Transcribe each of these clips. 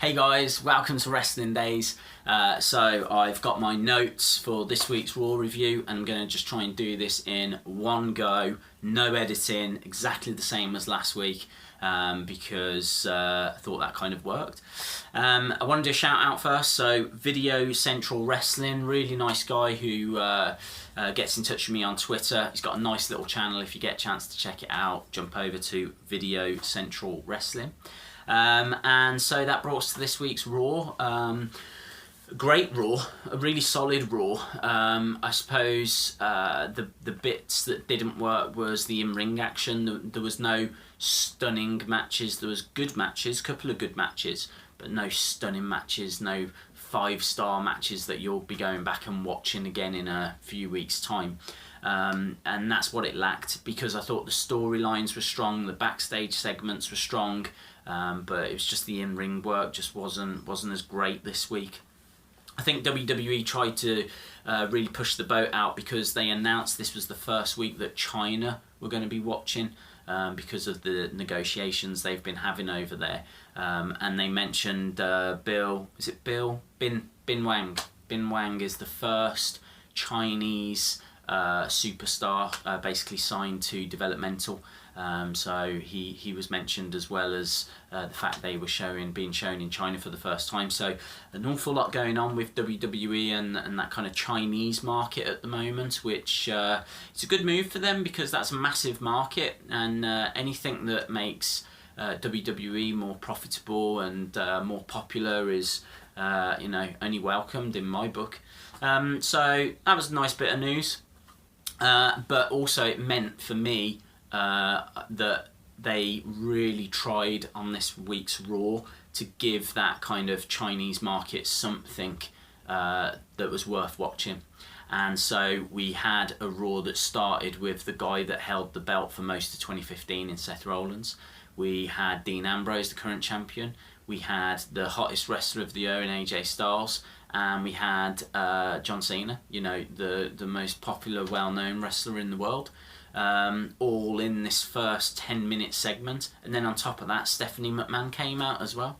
Hey guys, welcome to Wrestling Days. So I've got my notes for this week's Raw review and I'm going to just try and do this in one go, no editing, exactly the same as last week because I thought that kind of worked. I want to do a shout out first, so Video Central Wrestling, really nice guy who gets in touch with me on Twitter. He's got a nice little channel. If you get a chance to check it out, jump over to Video Central Wrestling. And so that brought us to this week's Raw. Great Raw, a really solid Raw. I suppose the bits that didn't work was the in-ring action. There was no stunning matches. There was good matches, a couple of good matches, but no stunning matches, no 5-star matches that you'll be going back and watching again in a few weeks' time. And that's what it lacked, because I thought the storylines were strong, the backstage segments were strong, but it was just the in-ring work just wasn't as great this week. I think WWE tried to really push the boat out because they announced this was the first week that China were going to be watching because of the negotiations they've been having over there. And they mentioned Bin Wang. Bin Wang is the first Chinese superstar basically signed to developmental. So he was mentioned, as well as the fact they were being shown in China for the first time. So an awful lot going on with WWE and that kind of Chinese market at the moment, which it's a good move for them because that's a massive market, and anything that makes WWE more profitable and more popular is only welcomed in my book. So that was a nice bit of news, but also it meant for me that they really tried on this week's Raw to give that kind of Chinese market something that was worth watching. And so we had a Raw that started with the guy that held the belt for most of 2015 in Seth Rollins. We had Dean Ambrose, the current champion. We had the hottest wrestler of the year in AJ Styles. And we had John Cena, the most popular, well-known wrestler in the world. All in this first 10-minute segment, and then on top of that Stephanie McMahon came out as well.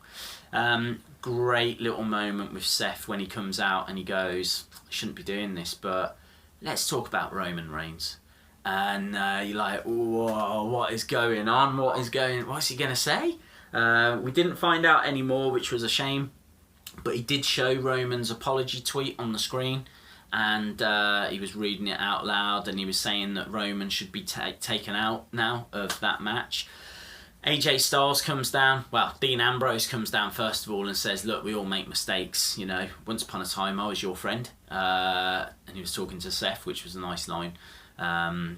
Great little moment with Seth when he comes out and he goes, I shouldn't be doing this, but let's talk about Roman Reigns. And you're like, whoa, what is going on? What's he going to say? We didn't find out any more, which was a shame, but he did show Roman's apology tweet on the screen. And he was reading it out loud, and he was saying that Roman should be taken out now of that match. AJ Styles comes down, Dean Ambrose comes down first of all and says, look, we all make mistakes, once upon a time I was your friend. And he was talking to Seth, which was a nice line.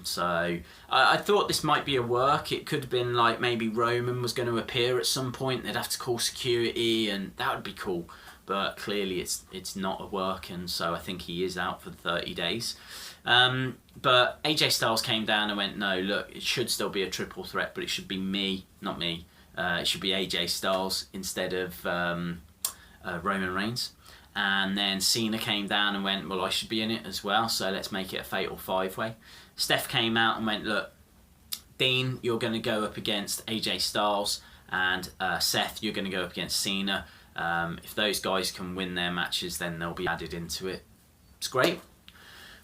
So I thought this might be a work. It could have been like maybe Roman was going to appear at some point, they'd have to call security, and that would be cool. But clearly it's not a work, and so I think he is out for 30 days. But AJ Styles came down and went, no, look, it should still be a triple threat, but it should be me, not me. It should be AJ Styles instead of Roman Reigns. And then Cena came down and went, well, I should be in it as well, so let's make it a fatal 5-way. Steph came out and went, look, Dean, you're going to go up against AJ Styles, and Seth, you're going to go up against Cena. If those guys can win their matches, then they'll be added into it. It's great.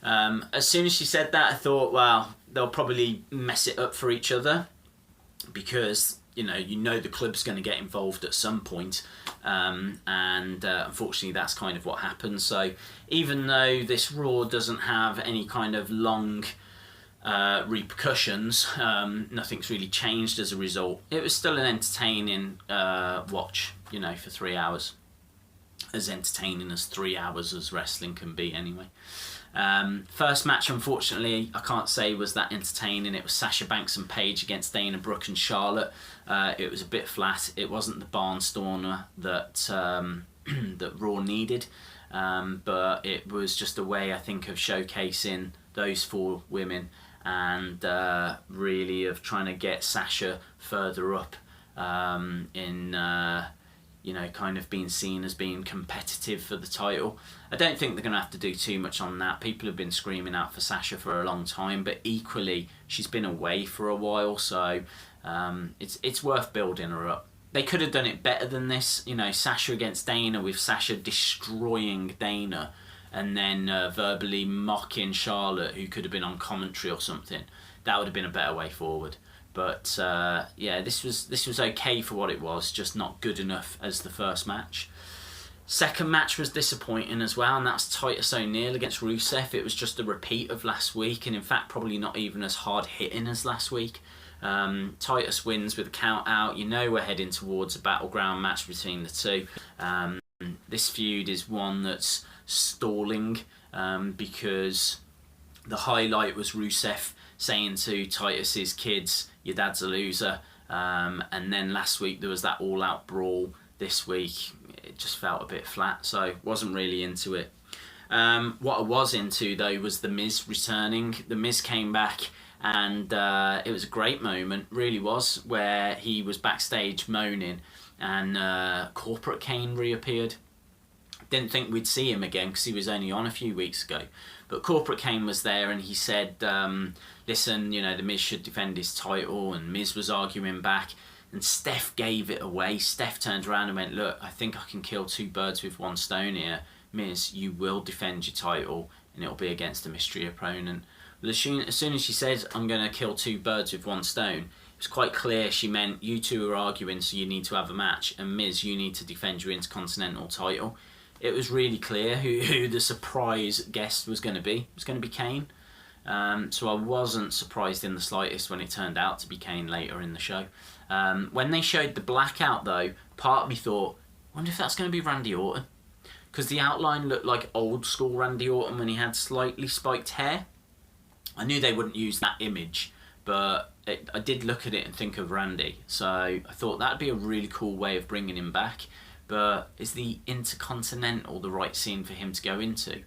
As soon as she said that, I thought, well, they'll probably mess it up for each other because the club's going to get involved at some point, and unfortunately that's kind of what happened. So even though this Raw doesn't have any kind of long repercussions, nothing's really changed as a result. It was still an entertaining watch, for 3 hours. As entertaining as 3 hours as wrestling can be anyway. First match, unfortunately, I can't say was that entertaining. It was Sasha Banks and Paige against Dana Brooke and Charlotte. It was a bit flat. It wasn't the barnstormer that that Raw needed, but it was just a way, I think, of showcasing those 4 women and really of trying to get Sasha further up in kind of being seen as being competitive for the title. I don't think they're going to have to do too much on that. People have been screaming out for Sasha for a long time, but equally she's been away for a while, so it's worth building her up. They could have done it better than this. You know, Sasha against Dana, with Sasha destroying Dana and then verbally mocking Charlotte, who could have been on commentary or something. That would have been a better way forward. But yeah, this was okay for what it was, just not good enough as the first match. Second match was disappointing as well, and that's Titus O'Neil against Rusev. It was just a repeat of last week, and in fact probably not even as hard hitting as last week. Titus wins with a count out. You know we're heading towards a battleground match between the two. This feud is one that's stalling because the highlight was Rusev saying to Titus's kids, "Your dad's a loser," and then last week there was that all-out brawl. This week it just felt a bit flat, so wasn't really into it. What I was into though was The Miz returning. The Miz came back, and it was a great moment, really was, where he was backstage moaning and Corporate Kane reappeared. Didn't think we'd see him again because he was only on a few weeks ago, but Corporate Kane was there, and he said, listen, you know, The Miz should defend his title, and Miz was arguing back, and Steph gave it away. Steph turned around and went, look, I think I can kill two birds with one stone here. Miz, you will defend your title, and it'll be against a mystery opponent. Well, as soon as she said, I'm going to kill two birds with one stone, it was quite clear she meant you two are arguing, so you need to have a match, and Miz, you need to defend your Intercontinental title. It was really clear who the surprise guest was going to be. It was going to be Kane. So I wasn't surprised in the slightest when it turned out to be Kane later in the show. When they showed the blackout though, part of me thought, I wonder if that's going to be Randy Orton. Because the outline looked like old school Randy Orton when he had slightly spiked hair. I knew they wouldn't use that image, but I did look at it and think of Randy. So I thought that'd be a really cool way of bringing him back. But is the Intercontinental the right scene for him to go into?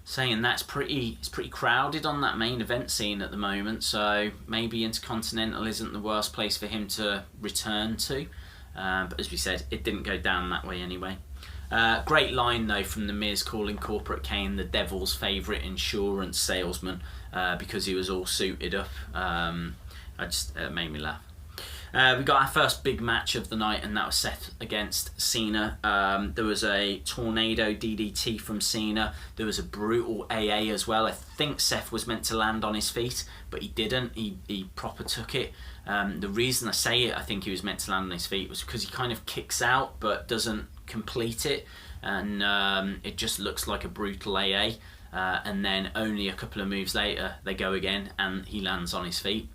Saying that, it's pretty crowded on that main event scene at the moment, so maybe Intercontinental isn't the worst place for him to return to. But as we said, it didn't go down that way anyway. Great line though from The Miz, calling Corporate Kane the devil's favourite insurance salesman because he was all suited up. It made me laugh. We got our first big match of the night, and that was Seth against Cena. There was a tornado DDT from Cena. There was a brutal AA as well. I think Seth was meant to land on his feet, but he didn't. He proper took it. The reason I say it, I think he was meant to land on his feet, was because he kind of kicks out but doesn't complete it, and it just looks like a brutal AA. And then only a couple of moves later, they go again, and he lands on his feet.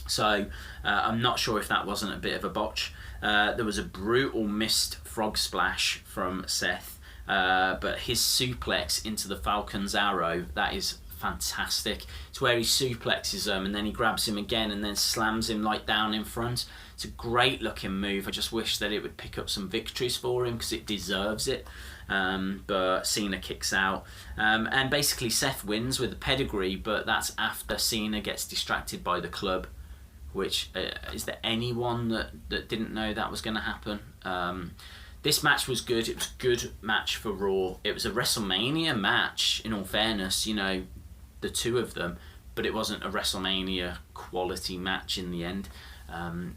So I'm not sure if that wasn't a bit of a botch. There was a brutal missed frog splash from Seth, but his suplex into the Falcon's Arrow, that is fantastic. It's where he suplexes him and then he grabs him again and then slams him like down in front. It's a great looking move. I just wish that it would pick up some victories for him because it deserves it. But Cena kicks out, and basically Seth wins with a pedigree, but that's after Cena gets distracted by the club. Which, is there anyone that didn't know that was going to happen? This match was good. It was a good match for Raw. It was a WrestleMania match, in all fairness, you know, the two of them, but it wasn't a WrestleMania quality match in the end.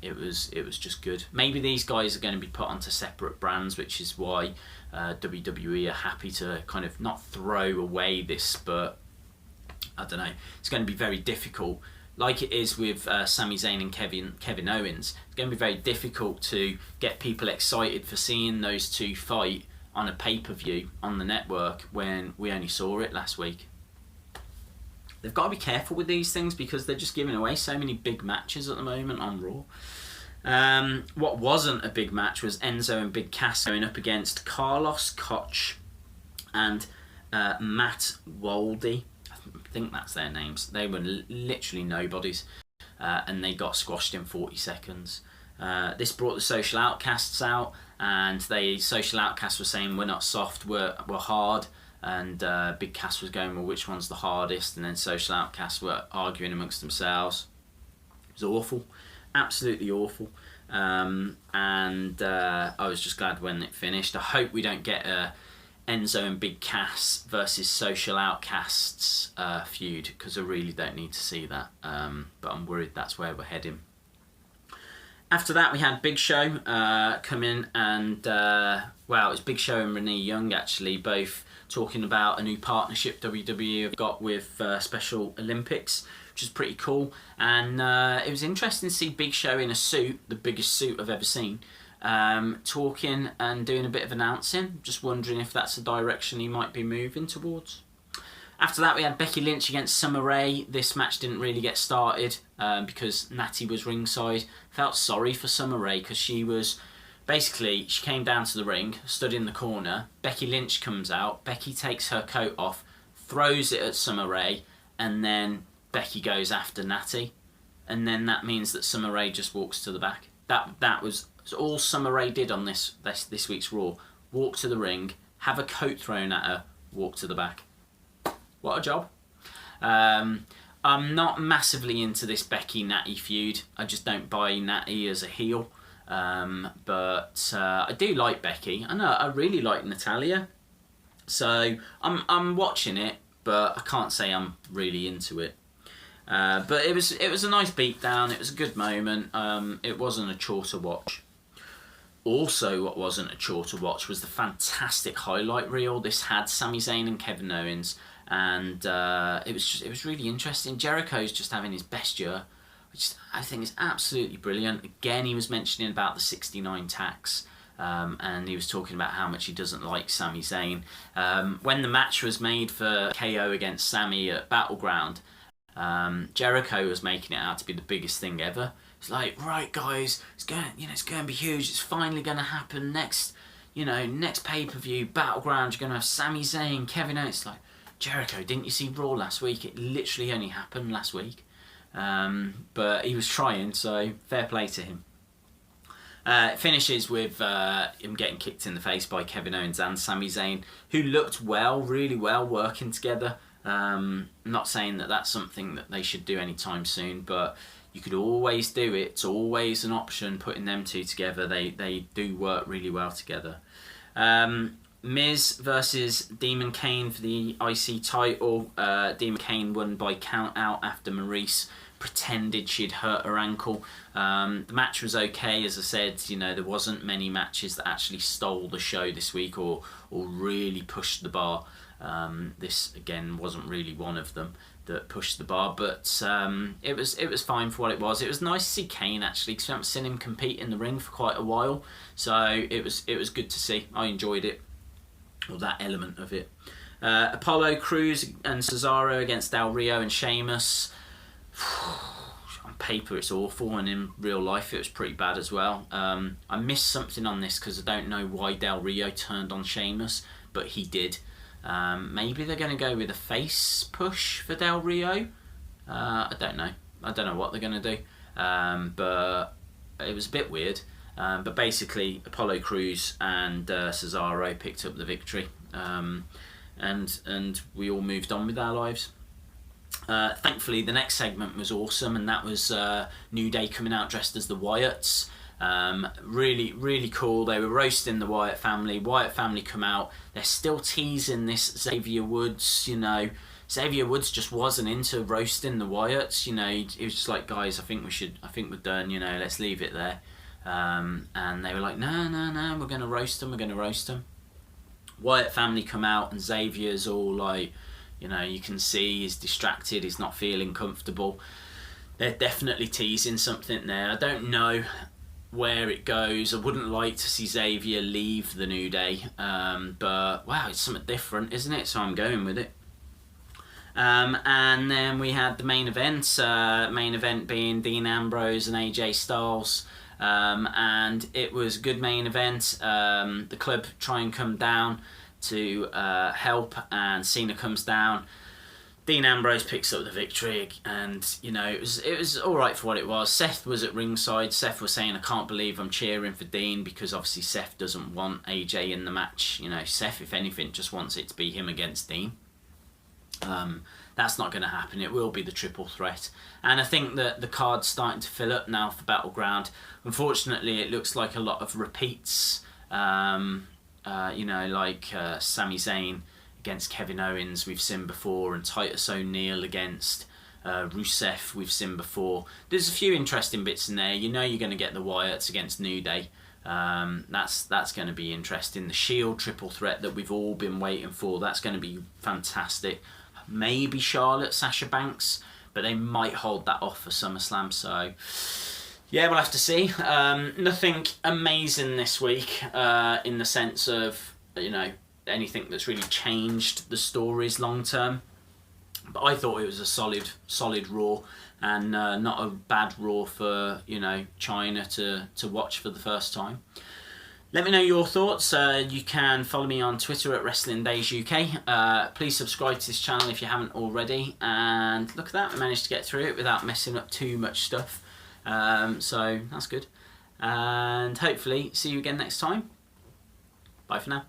It was just good. Maybe these guys are going to be put onto separate brands, which is why WWE are happy to kind of not throw away this, but I don't know. It's going to be very difficult. Like it is with Sami Zayn and Kevin Owens, it's going to be very difficult to get people excited for seeing those two fight on a pay-per-view on the network when we only saw it last week. They've got to be careful with these things because they're just giving away so many big matches at the moment on Raw. What wasn't a big match was Enzo and Big Cass going up against Carlos Koch and Matt Waldy. I think that's their names. They were literally nobodies, and they got squashed in 40 seconds. This brought the Social Outcasts out, and the Social Outcasts were saying we're not soft, we're hard, and Big Cass was going, well, which one's the hardest? And then Social Outcasts were arguing amongst themselves. It was awful, absolutely awful. And I was just glad when it finished. I hope we don't get a Enzo and Big Cass versus Social Outcasts feud, because I really don't need to see that, but I'm worried that's where we're heading. After that, we had Big Show come in, and well, it was Big Show and Renee Young actually, both talking about a new partnership WWE have got with Special Olympics, which is pretty cool. And it was interesting to see Big Show in a suit, the biggest suit I've ever seen, talking and doing a bit of announcing. Just wondering if that's the direction he might be moving towards. After that, we had Becky Lynch against Summer Rae. This match didn't really get started because Natty was ringside. Felt sorry for Summer Rae because she came down to the ring, stood in the corner. Becky Lynch comes out. Becky takes her coat off, throws it at Summer Rae, and then Becky goes after Natty. And then that means that Summer Rae just walks to the back. That was all Summer Rae did on this week's Raw. Walk to the ring, have a coat thrown at her, walk to the back. What a job. I'm not massively into this Becky-Natty feud. I just don't buy Natty as a heel. But I do like Becky. I know I really like Natalya. So I'm watching it, but I can't say I'm really into it. But it was a nice beatdown. It was a good moment. It wasn't a chore to watch. Also, what wasn't a chore to watch was the fantastic highlight reel. This had Sami Zayn and Kevin Owens, and it was really interesting. Jericho's just having his best year, which I think is absolutely brilliant. Again, he was mentioning about the 69 tax, and he was talking about how much he doesn't like Sami Zayn. When the match was made for KO against Sami at Battleground, Jericho was making it out to be the biggest thing ever. It's like, right guys, it's going to be huge. It's finally going to happen next pay-per-view, Battleground. You're going to have Sami Zayn, Kevin Owens. It's like, Jericho, didn't you see Raw last week? It literally only happened last week. But he was trying, so fair play to him. It finishes with him getting kicked in the face by Kevin Owens and Sami Zayn, who looked really well working together. I'm not saying that that's something that they should do anytime soon, but you could always do it. It's always an option, putting them two together. They do work really well together. Miz versus Demon Kane for the IC title. Demon Kane won by count out after Maurice pretended she'd hurt her ankle. The match was okay, as I said. There wasn't many matches that actually stole the show this week or really pushed the bar. This again wasn't really one of them that pushed the bar, but it was fine for what it was. It was nice to see Kane actually, because I haven't seen him compete in the ring for quite a while, so it was good to see. I enjoyed it, or that element of it. Apollo Crews and Cesaro against Del Rio and Sheamus. On paper it's awful, and in real life it was pretty bad as well. I missed something on this because I don't know why Del Rio turned on Sheamus, but he did. Maybe they're going to go with a face push for Del Rio. I don't know. I don't know what they're going to do. But it was a bit weird. But basically, Apollo Crews and Cesaro picked up the victory. And we all moved on with our lives. Thankfully, the next segment was awesome, and that was New Day coming out dressed as the Wyatts. Really cool. They were roasting the Wyatt family. Wyatt family come out. They're still teasing this Xavier Woods. Xavier Woods just wasn't into roasting the Wyatts. He was just like, guys, I think we're done. Let's leave it there. And they were like, no, we're gonna roast them. Wyatt family come out, and Xavier's all like, you can see he's distracted. He's not feeling comfortable. They're definitely teasing something there. I don't know where it goes. I wouldn't like to see Xavier leave the New Day, but wow, it's something different, isn't it? So I'm going with it. And then we had the main event being Dean Ambrose and AJ Styles, and it was a good main event. The club try and come down to help, and Cena comes down. Dean Ambrose picks up the victory, and it was all right for what it was. Seth was at ringside. Seth was saying, "I can't believe I'm cheering for Dean," because obviously Seth doesn't want AJ in the match. Seth, if anything, just wants it to be him against Dean. That's not going to happen. It will be the triple threat, and I think that the card's starting to fill up now for Battleground. Unfortunately, it looks like a lot of repeats. Like Sami Zayn against Kevin Owens we've seen before, and Titus O'Neil against Rusev we've seen before. There's a few interesting bits in there. You know you're going to get the Wyatts against New Day. That's going to be interesting. The Shield triple threat that we've all been waiting for, that's going to be fantastic. Maybe Charlotte, Sasha Banks, but they might hold that off for SummerSlam, so yeah, we'll have to see. Nothing amazing this week in the sense of, you know, anything that's really changed the stories long term. But I thought it was a solid Raw, and not a bad Raw for, you know, China to watch for the first time. Let me know your thoughts. You can follow me on Twitter at Wrestling Days UK. Please subscribe to this channel if you haven't already. And look at that, I managed to get through it without messing up too much stuff. So that's good. And hopefully see you again next time. Bye for now.